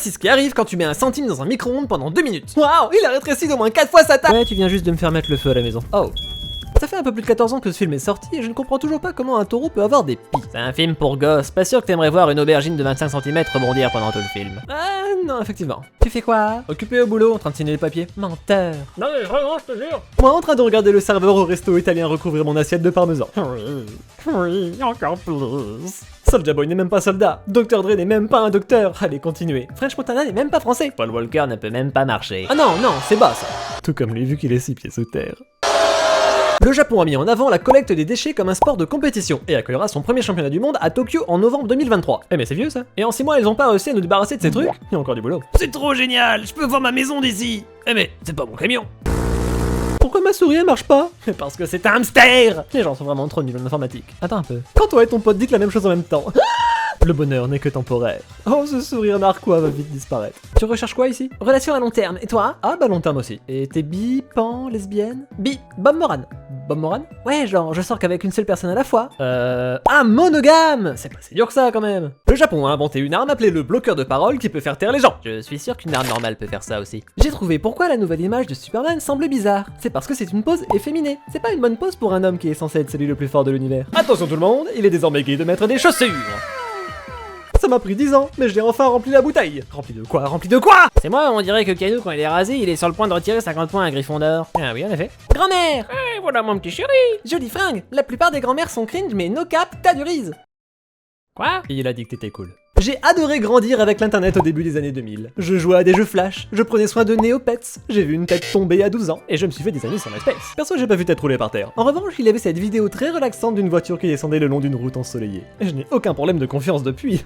Voici ce qui arrive quand tu mets un centime dans un micro-ondes pendant 2 minutes. Waouh, il a rétréci d'au moins 4 fois sa taille. Ouais, tu viens juste de me faire mettre le feu à la maison. Oh. Ça fait un peu plus de 14 ans que ce film est sorti et je ne comprends toujours pas comment un taureau peut avoir des pieds. C'est un film pour gosses, pas sûr que t'aimerais voir une aubergine de 25 cm rebondir pendant tout le film. Ah non, effectivement. Tu fais quoi? Occupé au boulot, en train de signer les papiers. Menteur. Non mais vraiment, je te jure. Moi en train de regarder le serveur au resto italien recouvrir mon assiette de parmesan. Oui, encore plus. Soulja Boy n'est même pas soldat. Dr Dre n'est même pas un docteur. Allez, continuez. French Montana n'est même pas français. Paul Walker ne peut même pas marcher. Ah non, non, c'est bas ça. Tout comme lui vu qu'il est 6 pieds sous terre. Le Japon a mis en avant la collecte des déchets comme un sport de compétition et accueillera son premier championnat du monde à Tokyo en novembre 2023. Eh mais c'est vieux ça. Et en 6 mois ils ont pas réussi à nous débarrasser de ces trucs. Il y a encore du boulot. C'est trop génial, je peux voir ma maison d'ici. Eh mais c'est pas mon camion. Pourquoi ma souris elle marche pas? Parce que c'est un hamster. Les gens sont vraiment trop nuls en informatique. Attends un peu. Quand toi et ton pote dites la même chose en même temps. Le bonheur n'est que temporaire. Oh, ce sourire narquois va vite disparaître. Tu recherches quoi ici? Relation à long terme. Et toi? Ah bah long terme aussi. Et t'es bi, pan, lesbienne? Bi, Bob Moran. Bob Moran? Ouais, genre je sors qu'avec une seule personne à la fois. Ah, monogame! C'est pas si dur que ça quand même. Le Japon a inventé une arme appelée le bloqueur de parole qui peut faire taire les gens. Je suis sûr qu'une arme normale peut faire ça aussi. J'ai trouvé pourquoi la nouvelle image de Superman semble bizarre. C'est parce que c'est une pose efféminée. C'est pas une bonne pose pour un homme qui est censé être celui le plus fort de l'univers. Attention tout le monde, il est désormais gay de mettre des chaussures. Ça m'a pris 10 ans, mais j'ai enfin rempli la bouteille. Rempli de quoi? Rempli de quoi? C'est moi, on dirait que Caillou, quand il est rasé, il est sur le point de retirer 50 points à Gryffondor. Ah oui, en effet. Grand-mère! Eh, voilà mon petit chéri! Jolie fringue! La plupart des grand-mères sont cringe, mais no cap, t'as du riz! Quoi? Il a dit que t'étais cool. J'ai adoré grandir avec l'internet au début des années 2000. Je jouais à des jeux flash, je prenais soin de Néopets, j'ai vu une tête tomber à 12 ans, et je me suis fait des amis sur MySpace. Perso, j'ai pas vu tête rouler par terre. En revanche, il y avait cette vidéo très relaxante d'une voiture qui descendait le long d'une route ensoleillée. Et je n'ai aucun problème de confiance depuis.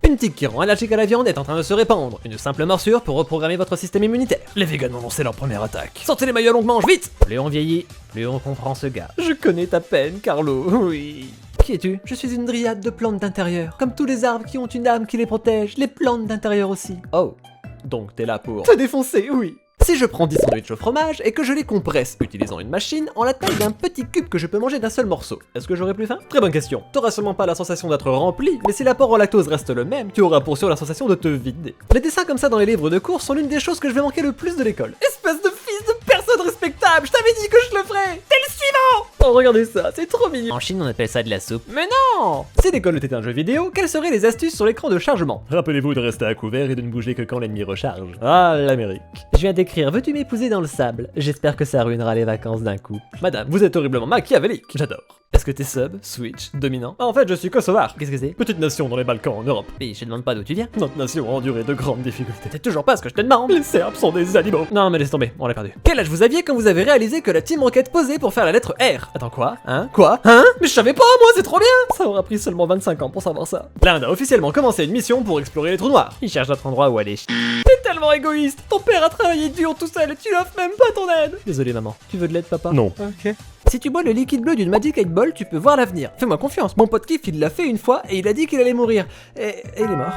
Une tique qui rend allergique à la viande est en train de se répandre. Une simple morsure pour reprogrammer votre système immunitaire. Les vegans ont lancé leur première attaque. Sortez les maillots à longue manche, vite! Plus on vieillit, plus on comprend ce gars. Je connais ta peine, Carlo, oui. Qui es-tu? Je suis une dryade de plantes d'intérieur. Comme tous les arbres qui ont une âme qui les protège, les plantes d'intérieur aussi. Oh, donc t'es là pour... te défoncer, oui. Si je prends 10 sandwichs au fromage et que je les compresse utilisant une machine en la taille d'un petit cube que je peux manger d'un seul morceau, est-ce que j'aurai plus faim? Très bonne question. T'auras sûrement pas la sensation d'être rempli, mais si l'apport en lactose reste le même, tu auras pour sûr la sensation de te vider. Les dessins comme ça dans les livres de cours sont l'une des choses que je vais manquer le plus de l'école. Espèce de fils de personne respectable, je t'avais dit que je le ferais. T'es le suivant. Oh regardez ça, c'est trop mignon. En Chine on appelle ça de la soupe. Mais non. Si l'école était un jeu vidéo, quelles seraient les astuces sur l'écran de chargement? Rappelez-vous de rester à couvert et de ne bouger que quand l'ennemi recharge. Ah l'Amérique. Je viens d'écrire, veux-tu m'épouser dans le sable? J'espère que ça ruinera les vacances d'un coup. Madame, vous êtes horriblement machiavélique. J'adore. Est-ce que t'es sub, switch, dominant? En fait, je suis kosovar. Qu'est-ce que c'est? Petite nation dans les Balkans en Europe. Et je te demande pas d'où tu viens. Notre nation a enduré de grandes difficultés. C'est toujours pas ce que je te demande. Les Serbes sont des animaux. Non, mais laisse tomber, on l'a perdu. Quel âge vous aviez quand vous avez réalisé que la Team Rocket posait pour faire la lettre R? Attends, quoi? Hein? Quoi? Hein? Mais je savais pas, moi, c'est trop bien! Ça aura pris seulement 25 ans pour savoir ça. L'Inde a officiellement commencé une mission pour explorer les trous noirs. Il cherche d'autres endroits où aller. T'es tellement égoïste. Ton père a travaillé dur tout seul et tu l'offres même pas ton aide. Désolé, maman. Tu veux de l'aide, papa? Non. Ok. Si tu bois le liquide bleu d'une Magic 8 Ball, tu peux voir l'avenir. Fais-moi confiance, mon pote Kiff il l'a fait une fois et il a dit qu'il allait mourir. Et il est mort.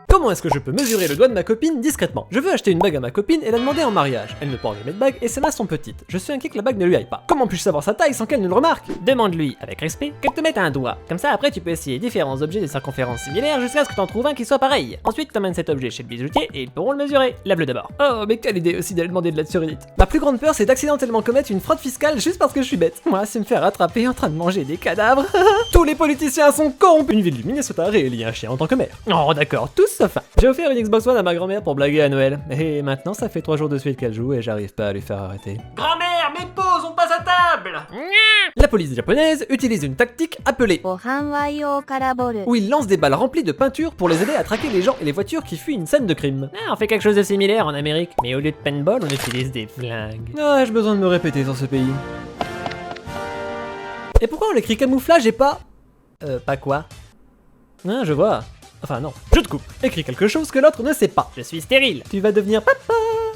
Comment est-ce que je peux mesurer le doigt de ma copine discrètement? Je veux acheter une bague à ma copine et la demander en mariage. Elle ne porte jamais de bague et ses mains sont petites. Je suis inquiet que la bague ne lui aille pas. Comment puis-je savoir sa taille sans qu'elle ne le remarque? Demande-lui, avec respect, qu'elle te mette un doigt. Comme ça, après, tu peux essayer différents objets de circonférence similaires jusqu'à ce que t'en trouves un qui soit pareil. Ensuite, t'emmènes cet objet chez le bijoutier et ils pourront le mesurer. Lave-le d'abord. Oh, mais quelle idée aussi d'aller demander de l'aide sur Reddit. Ma plus grande peur, c'est d'accidentellement commettre une fraude fiscale juste parce que je suis bête. Moi, c'est me faire attraper en train de manger des cadavres. Tous les politiciens sont corrompus. Une ville du Minnesota réélit un chien en tant que maire. Oh, d'accord, tous sauf un. J'ai offert une Xbox One à ma grand-mère pour blaguer à Noël. Et maintenant, ça fait 3 jours de suite qu'elle joue et j'arrive pas à lui faire arrêter. Grand-mère, mes pauses, on passe à table. La police japonaise utilise une tactique appelée où il lance des balles remplies de peinture pour les aider à traquer les gens et les voitures qui fuient une scène de crime. Ah, on fait quelque chose de similaire en Amérique, mais au lieu de paintball, on utilise des flingues. Ah, j'ai besoin de me répéter sur ce pays. Et pourquoi on l'écrit camouflage et pas... pas quoi? Ah, je vois. Enfin non, je te coupe. Écris quelque chose que l'autre ne sait pas. Je suis stérile. Tu vas devenir papa.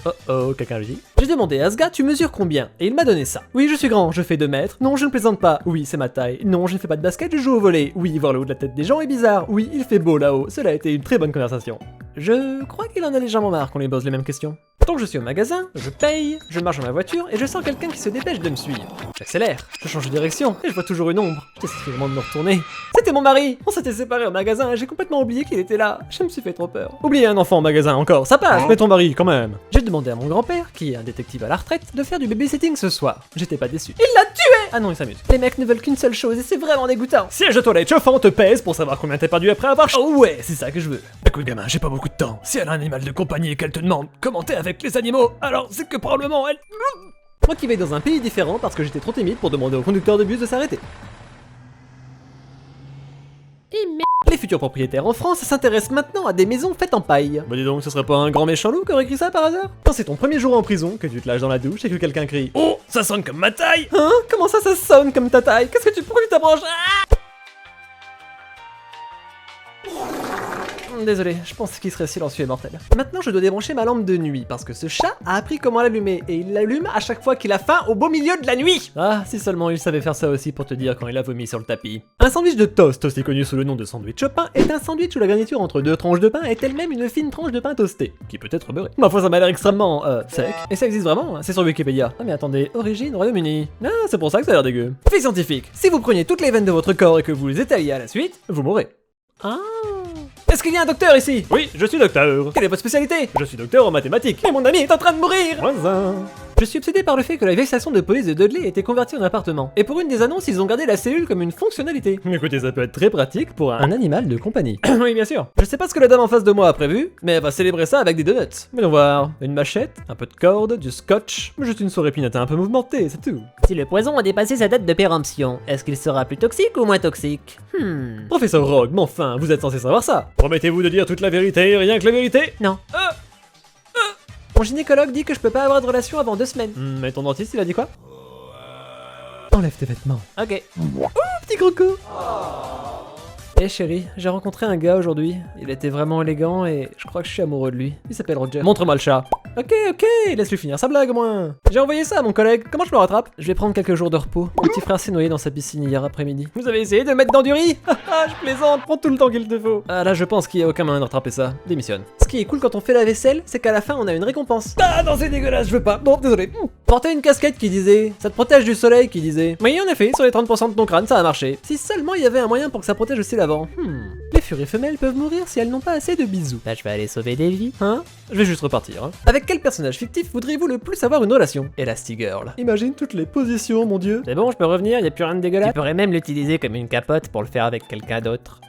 Oh oh, quelqu'un lui dit. J'ai demandé à ce gars, tu mesures combien? Et il m'a donné ça. Oui, je suis grand, je fais 2 mètres. Non, je ne plaisante pas. Oui, c'est ma taille. Non, je ne fais pas de basket, je joue au volley. Oui, voir le haut de la tête des gens est bizarre. Oui, il fait beau là-haut. Cela a été une très bonne conversation. Je crois qu'il en a légèrement marre qu'on lui pose les mêmes questions. Donc je suis au magasin, je paye, je marche dans ma voiture et je sens quelqu'un qui se dépêche de me suivre. J'accélère, je change de direction et je vois toujours une ombre. J'essaie vraiment de me retourner. C'était mon mari. On s'était séparés au magasin et j'ai complètement oublié qu'il était là. Je me suis fait trop peur. Oublier un enfant au magasin encore, ça passe. Mais ton mari quand même. J'ai demandé à mon grand-père, qui est un détective à la retraite, de faire du babysitting ce soir. J'étais pas déçu. Il l'a tué. Ah non, il s'amuse. Les mecs ne veulent qu'une seule chose et c'est vraiment dégoûtant. Siège de toilette chauffant te pèse pour savoir combien t'as perdu après avoir... Oh ouais, c'est ça que je veux. Écoute gamin, j'ai pas beaucoup de temps. Si elle a un animal de compagnie et qu'elle te demande comment t'es avec les animaux, alors c'est que probablement elle... Moi qui vais dans un pays différent parce que j'étais trop timide pour demander au conducteur de bus de s'arrêter. Les futurs propriétaires en France s'intéressent maintenant à des maisons faites en paille. Bah dis donc, ce serait pas un grand méchant loup qui aurait écrit ça par hasard? Quand c'est ton premier jour en prison, que tu te lâches dans la douche et que quelqu'un crie « Oh, ça sonne comme ma taille !» Hein? Comment ça sonne comme ta taille? Qu'est-ce que tu... Pourquoi tu t'approches? Désolé, je pense qu'il serait silencieux et mortel. Maintenant, je dois débrancher ma lampe de nuit, parce que ce chat a appris comment l'allumer, et il l'allume à chaque fois qu'il a faim au beau milieu de la nuit. Ah, si seulement il savait faire ça aussi pour te dire quand il a vomi sur le tapis. Un sandwich de toast, aussi connu sous le nom de sandwich au pain, est un sandwich où la garniture entre deux tranches de pain est elle-même une fine tranche de pain toasté, qui peut être beurré. Ma foi, ça m'a l'air extrêmement, sec. Et ça existe vraiment, hein, c'est sur Wikipédia. Ah mais attendez, origine Royaume-Uni. Ah, c'est pour ça que ça a l'air dégueu. Fait scientifique, si vous preniez toutes les veines de votre corps et que vous les étaliez à la suite, vous mourrez. Ah. Est-ce qu'il y a un docteur ici? Oui, je suis docteur. Quelle est votre spécialité? Je suis docteur en mathématiques. Et mon ami est en train de mourir. Voisin. Je suis obsédé par le fait que la vieille station de police de Dudley a été convertie en appartement. Et pour une des annonces, ils ont gardé la cellule comme une fonctionnalité. Écoutez, ça peut être très pratique pour un animal de compagnie. Oui, bien sûr. Je sais pas ce que la dame en face de moi a prévu, mais elle va célébrer ça avec des donuts. Voyons voir. Une machette, un peu de corde, du scotch, juste une soirée pinata un peu mouvementée, c'est tout. Si le poison a dépassé sa date de péremption, est-ce qu'il sera plus toxique ou moins toxique? Professeur Rogue, mais enfin, vous êtes censé savoir ça. Promettez-vous de dire toute la vérité, rien que la vérité? Non. Mon gynécologue dit que je peux pas avoir de relation avant 2 semaines. Mais ton dentiste, il a dit quoi? Enlève tes vêtements. Ok. Oh, petit croco. Eh chérie, j'ai rencontré un gars aujourd'hui. Il était vraiment élégant et je crois que je suis amoureux de lui. Il s'appelle Roger. Montre-moi le chat. Ok, laisse-lui finir sa blague au moins. J'ai envoyé ça à mon collègue. Comment je me rattrape? Je vais prendre quelques jours de repos. Mon petit frère s'est noyé dans sa piscine hier après-midi. Vous avez essayé de mettre dans du riz? Haha, je plaisante. Prends tout le temps qu'il te faut. Ah là, je pense qu'il y a aucun moyen de rattraper ça. Démissionne. Ce qui est cool quand on fait la vaisselle, c'est qu'à la fin on a une récompense. Ah non, c'est dégueulasse, je veux pas. Bon, désolé. Porter une casquette qui disait ça te protège du soleil qui disait. Oui, en effet, sur les 30% de ton crâne, ça a marché. Si seulement il y avait un moyen pour que ça protège aussi l'avant. Les furies femelles peuvent mourir si elles n'ont pas assez de bisous. Bah je vais aller sauver des vies. Hein? Je vais juste repartir. Hein. Avec quel personnage fictif voudriez-vous le plus avoir une relation? Elastigirl. Imagine toutes les positions, mon dieu. C'est bon, je peux revenir, y a plus rien de dégueulasse. Tu pourrais même l'utiliser comme une capote pour le faire avec quelqu'un d'autre.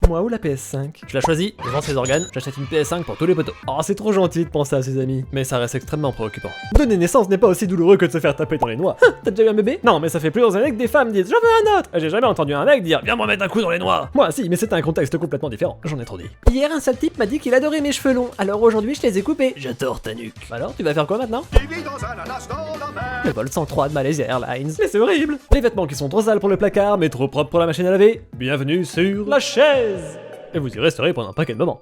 Moi ou la PS5? Je la choisis, je vends ses organes, j'achète une PS5 pour tous les poteaux. Oh, c'est trop gentil de penser à ses amis, mais ça reste extrêmement préoccupant. Donner naissance n'est pas aussi douloureux que de se faire taper dans les noix. T'as déjà eu un bébé? Non, mais ça fait plusieurs années que des femmes disent j'en veux un autre. J'ai jamais entendu un mec dire viens m'en mettre un coup dans les noix. Moi si, mais c'était un contexte complètement différent, j'en ai trop dit. Hier, un sale type m'a dit qu'il adorait mes cheveux longs, alors aujourd'hui je les ai coupés. J'adore ta nuque. Alors, tu vas faire quoi maintenant? Le vol 103 de Malaysia Airlines. Mais c'est horrible. Les vêtements qui sont trop sales pour le placard, mais trop propres pour la machine à laver. Bienvenue sur la chaise. Et vous y resterez pendant un paquet de moments.